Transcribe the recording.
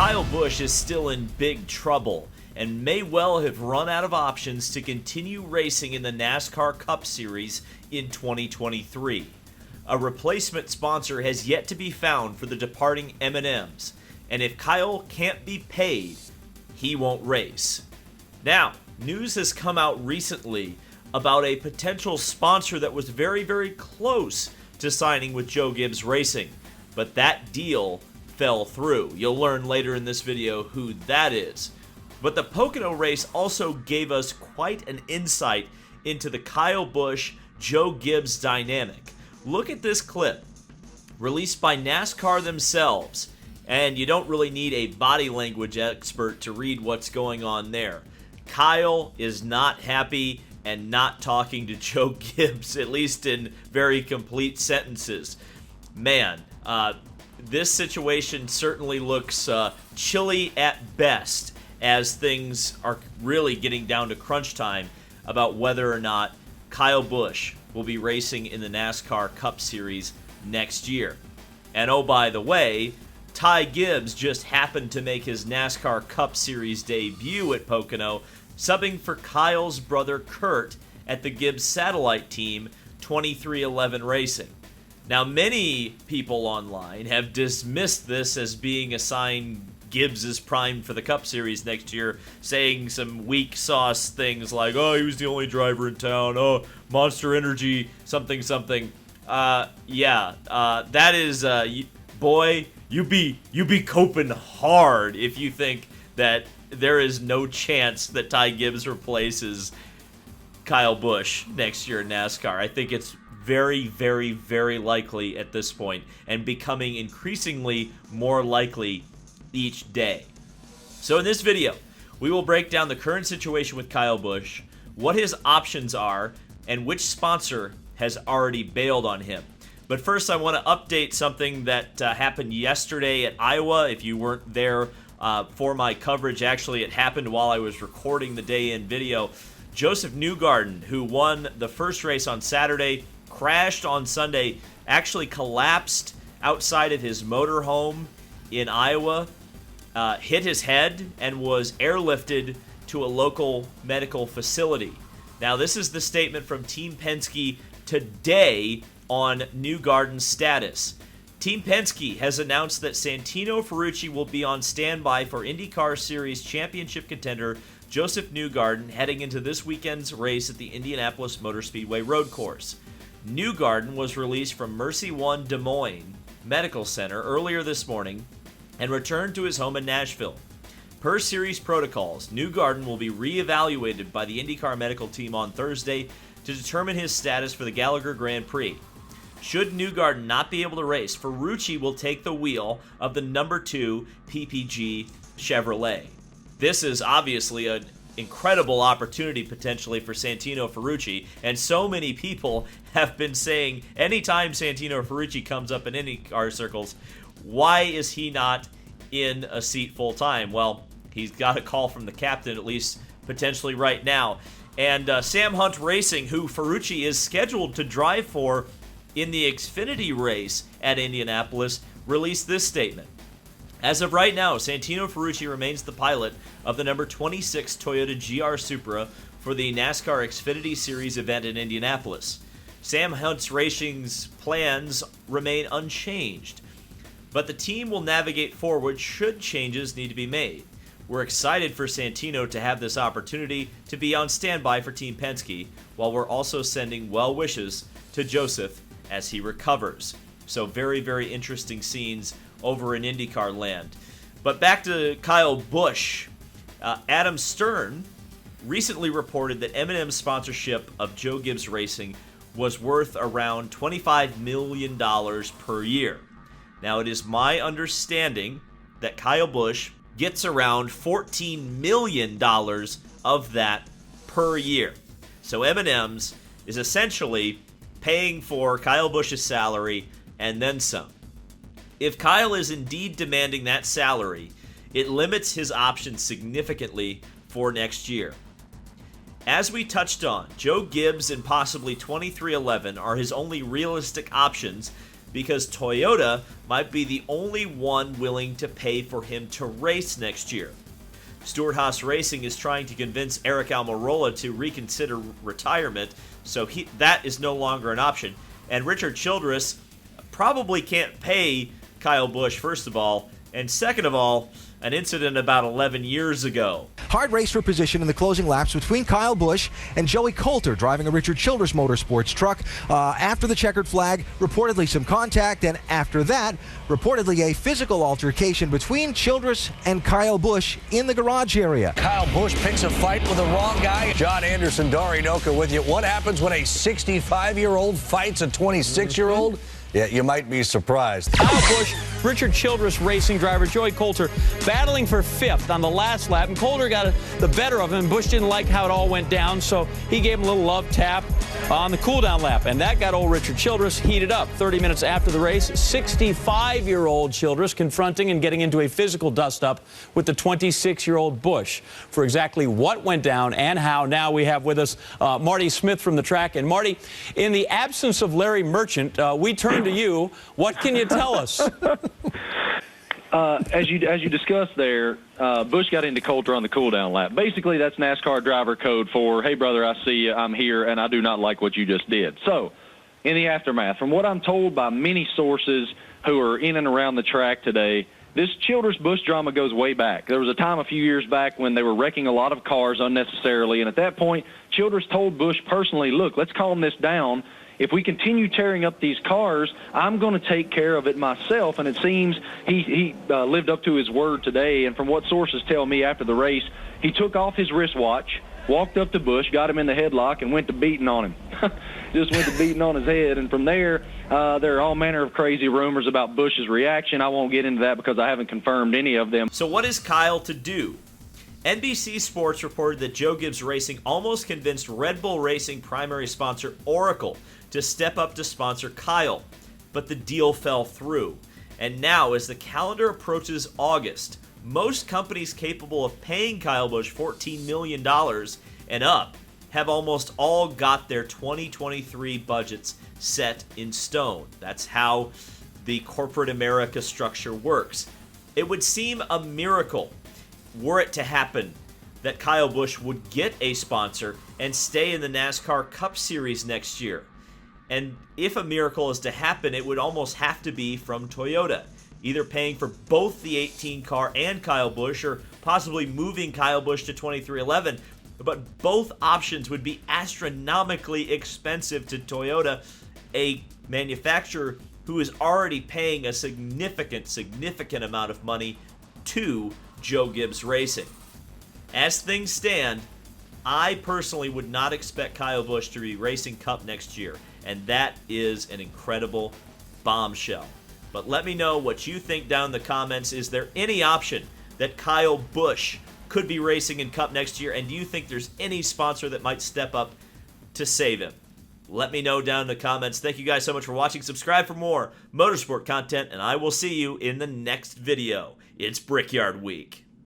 Kyle Busch is still in big trouble and may well have run out of options to continue racing in the NASCAR Cup Series in 2023. A replacement sponsor has yet to be found for the departing M&Ms, and if Kyle can't be paid, he won't race. Now, news has come out recently about a potential sponsor that was very, very close to signing with Joe Gibbs Racing, but that deal fell through. You'll learn later in this video who that is. But the Pocono race also gave us quite an insight into the Kyle Busch, Joe Gibbs dynamic. Look at this clip, released by NASCAR themselves, and you don't really need a body language expert to read what's going on there. Kyle is not happy and not talking to Joe Gibbs, at least in very complete sentences. Man, this situation certainly looks chilly at best as things are really getting down to crunch time about whether or not Kyle Busch will be racing in the NASCAR Cup Series next year. And oh, by the way, Ty Gibbs just happened to make his NASCAR Cup Series debut at Pocono, subbing for Kyle's brother Kurt at the Gibbs satellite team 2311 Racing. Now, many people online have dismissed this as being a sign Gibbs is primed for the Cup Series next year, saying some weak sauce things like, oh, he was the only driver in town, oh, Monster Energy, something. That is, boy, you be coping hard if you think that there is no chance that Ty Gibbs replaces Kyle Busch next year in NASCAR. I think it's very, very, very likely at this point, and becoming increasingly more likely each day. So in this video, we will break down the current situation with Kyle Busch, what his options are, and which sponsor has already bailed on him. But first, I want to update something that happened yesterday at Iowa. If you weren't there for my coverage, actually it happened while I was recording the day-in video. Josef Newgarden, who won the first race on Saturday, crashed on Sunday, actually collapsed outside of his motorhome in Iowa, hit his head, and was airlifted to a local medical facility. Now, this is the statement from Team Penske today on Newgarden's status. Team Penske has announced that Santino Ferrucci will be on standby for IndyCar Series championship contender Josef Newgarden heading into this weekend's race at the Indianapolis Motor Speedway road course. Newgarden was released from Mercy One Des Moines Medical Center earlier this morning and returned to his home in Nashville. Per series protocols, Newgarden will be re-evaluated by the IndyCar medical team on Thursday to determine his status for the Gallagher Grand Prix. Should Newgarden not be able to race, Ferrucci will take the wheel of the number 2 PPG Chevrolet. This is obviously an incredible opportunity potentially for Santino Ferrucci, and so many people have been saying anytime Santino Ferrucci comes up in IndyCar circles, why is he not in a seat full time? Well, he's got a call from the captain, at least potentially right now. And Sam Hunt Racing, who Ferrucci is scheduled to drive for in the Xfinity race at Indianapolis, released this statement. As of right now, Santino Ferrucci remains the pilot of the number 26 Toyota GR Supra for the NASCAR Xfinity Series event in Indianapolis. Sam Hunt Racing's plans remain unchanged, but the team will navigate forward should changes need to be made. We're excited for Santino to have this opportunity to be on standby for Team Penske, while we're also sending well wishes to Josef as he recovers. So very, very interesting scenes over in IndyCar land. But back to Kyle Busch. Adam Stern recently reported that M&M's sponsorship of Joe Gibbs Racing was worth around $25 million per year. Now, it is my understanding that Kyle Busch gets around $14 million of that per year. So M&M's is essentially paying for Kyle Busch's salary and then some. If Kyle is indeed demanding that salary, it limits his options significantly for next year. As we touched on, Joe Gibbs and possibly 2311 are his only realistic options because Toyota might be the only one willing to pay for him to race next year. Stewart-Haas Racing is trying to convince Eric Almirola to reconsider retirement, so that is no longer an option. And Richard Childress probably can't pay Kyle Busch, first of all, and second of all, an incident about 11 years ago. Hard race for position in the closing laps between Kyle Busch and Joey Coulter driving a Richard Childress Motorsports truck. After the checkered flag, reportedly some contact, and after that, reportedly a physical altercation between Childress and Kyle Busch in the garage area. Kyle Busch picks a fight with the wrong guy. John Anderson, Dari Noka with you. What happens when a 65-year-old fights a 26-year-old? Yeah, you might be surprised. Kyle Busch, Richard Childress Racing driver Joey Coulter battling for fifth on the last lap, and Coulter got the better of him. Busch didn't like how it all went down, so he gave him a little love tap on the cool-down lap, and that got old Richard Childress heated up. 30 minutes after the race, 65-year-old Childress confronting and getting into a physical dust-up with the 26-year-old Busch. For exactly what went down and how, now we have with us Marty Smith from the track. And Marty, in the absence of Larry Merchant, we turn to you. What can you tell us? As you discussed there, Busch got into Coulter on the cool-down lap. Basically, that's NASCAR driver code for, hey, brother, I see you, I'm here, and I do not like what you just did. So, in the aftermath, from what I'm told by many sources who are in and around the track today, this Childress-Busch drama goes way back. There was a time a few years back when they were wrecking a lot of cars unnecessarily, and at that point, Childress told Busch personally, look, let's calm this down. If we continue tearing up these cars, I'm going to take care of it myself. And it seems he lived up to his word today. And from what sources tell me after the race, he took off his wristwatch, walked up to Busch, got him in the headlock, and went to beating on him. Just went to beating on his head. And from there, there are all manner of crazy rumors about Busch's reaction. I won't get into that because I haven't confirmed any of them. So what is Kyle to do? NBC Sports reported that Joe Gibbs Racing almost convinced Red Bull Racing primary sponsor Oracle to step up to sponsor Kyle, but the deal fell through. And now, as the calendar approaches August, most companies capable of paying Kyle Busch $14 million and up have almost all got their 2023 budgets set in stone. That's how the corporate America structure works. It would seem a miracle, were it to happen, that Kyle Busch would get a sponsor and stay in the NASCAR Cup Series next year. And if a miracle is to happen, it would almost have to be from Toyota, either paying for both the 18 car and Kyle Busch, or possibly moving Kyle Busch to 2311. But both options would be astronomically expensive to Toyota, a manufacturer who is already paying a significant amount of money to Joe Gibbs Racing. As things stand, I personally would not expect Kyle Busch to be racing Cup next year, and that is an incredible bombshell. But let me know what you think down in the comments. Is there any option that Kyle Busch could be racing in Cup next year, and do you think there's any sponsor that might step up to save him? Let me know down in the comments. Thank you guys so much for watching. Subscribe for more motorsport content, and I will see you in the next video. It's Brickyard Week.